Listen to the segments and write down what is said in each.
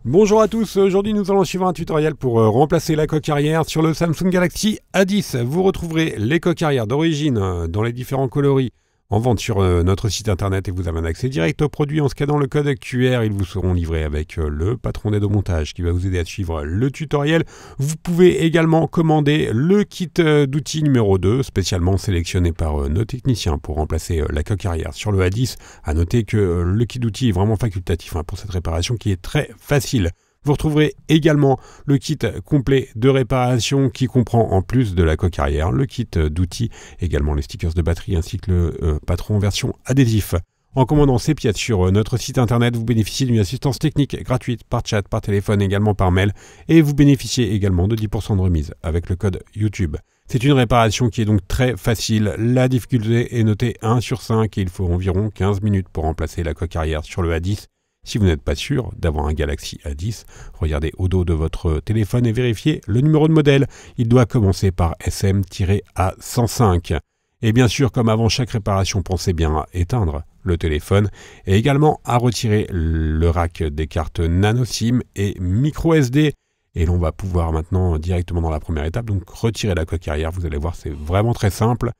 Bonjour à tous, aujourd'hui nous allons suivre un tutoriel pour remplacer la coque arrière sur le Samsung Galaxy A10. Vous retrouverez les coques arrière d'origine dans les différents coloris en vente sur notre site internet et vous avez un accès direct aux produits en scannant le code QR. Ils vous seront livrés avec le patron d'aide au montage qui va vous aider à suivre le tutoriel. Vous pouvez également commander le kit d'outils numéro 2 spécialement sélectionné par nos techniciens pour remplacer la coque arrière sur le A10. À noter que le kit d'outils est vraiment facultatif pour cette réparation qui est très facile. Vous retrouverez également le kit complet de réparation qui comprend en plus de la coque arrière, le kit d'outils, également les stickers de batterie ainsi que le patron version adhésif. En commandant ces pièces sur notre site internet, vous bénéficiez d'une assistance technique gratuite par chat, par téléphone, également par mail et vous bénéficiez également de 10% de remise avec le code YouTube. C'est une réparation qui est donc très facile, la difficulté est notée 1 sur 5 et il faut environ 15 minutes pour remplacer la coque arrière sur le A10. Si vous n'êtes pas sûr d'avoir un Galaxy A10, regardez au dos de votre téléphone et vérifiez le numéro de modèle. Il doit commencer par SM-A105. Et bien sûr, comme avant chaque réparation, pensez bien à éteindre le téléphone et également à retirer le rack des cartes nano SIM et micro SD. Et l'on va pouvoir maintenant directement dans la première étape, donc retirer la coque arrière. Vous allez voir, c'est vraiment très simple.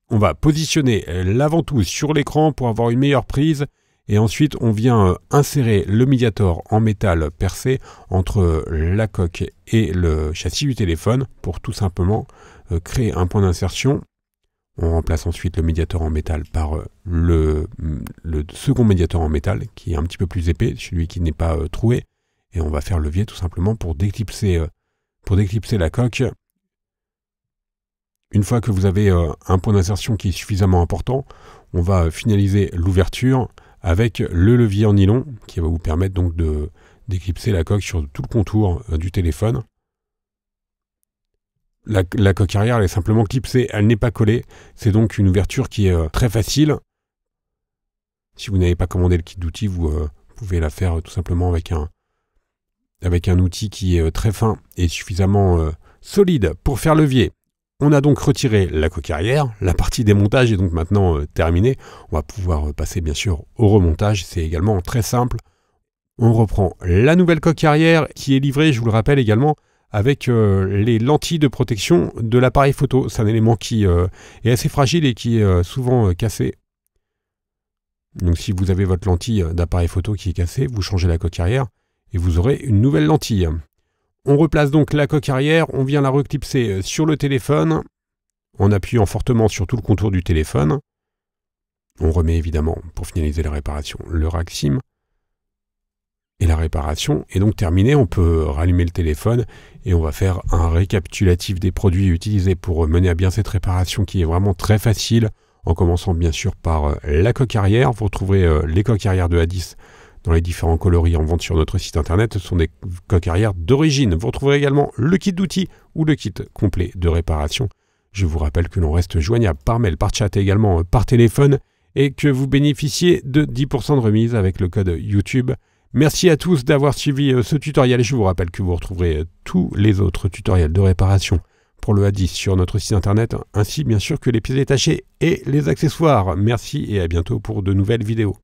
On va positionner l'avant-tout sur l'écran pour avoir une meilleure prise. Et ensuite, on vient insérer le médiator en métal percé entre la coque et le châssis du téléphone pour tout simplement créer un point d'insertion. On remplace ensuite le médiator en métal par le second médiator en métal qui est un petit peu plus épais, celui qui n'est pas troué. Et on va faire levier tout simplement pour déclipser la coque. Une fois que vous avez un point d'insertion qui est suffisamment important, on va finaliser l'ouverture avec le levier en nylon qui va vous permettre donc de d'éclipser la coque sur tout le contour du téléphone. La coque arrière elle est simplement clipsée, elle n'est pas collée. C'est donc une ouverture qui est très facile. Si vous n'avez pas commandé le kit d'outils, vous pouvez la faire tout simplement avec un outil qui est très fin et suffisamment solide pour faire levier. On a donc retiré la coque arrière, la partie démontage est donc maintenant terminée. On va pouvoir passer bien sûr au remontage, c'est également très simple. On reprend la nouvelle coque arrière qui est livrée, je vous le rappelle également, avec les lentilles de protection de l'appareil photo. C'est un élément qui est assez fragile et qui est souvent cassé. Donc si vous avez votre lentille d'appareil photo qui est cassée, vous changez la coque arrière et vous aurez une nouvelle lentille. On replace donc la coque arrière, on vient la reclipser sur le téléphone en appuyant fortement sur tout le contour du téléphone. On remet évidemment, pour finaliser la réparation, le rack SIM. Et la réparation est donc terminée, on peut rallumer le téléphone et on va faire un récapitulatif des produits utilisés pour mener à bien cette réparation qui est vraiment très facile, en commençant bien sûr par la coque arrière. Vous retrouverez les coques arrière de A10 dans les différents coloris en vente sur notre site internet. Ce sont des coques arrière d'origine. Vous retrouverez également le kit d'outils ou le kit complet de réparation. Je vous rappelle que l'on reste joignable par mail, par chat et également par téléphone et que vous bénéficiez de 10% de remise avec le code YouTube. Merci à tous d'avoir suivi ce tutoriel. Je vous rappelle que vous retrouverez tous les autres tutoriels de réparation pour le A10 sur notre site internet, ainsi bien sûr que les pièces détachées et les accessoires. Merci et à bientôt pour de nouvelles vidéos.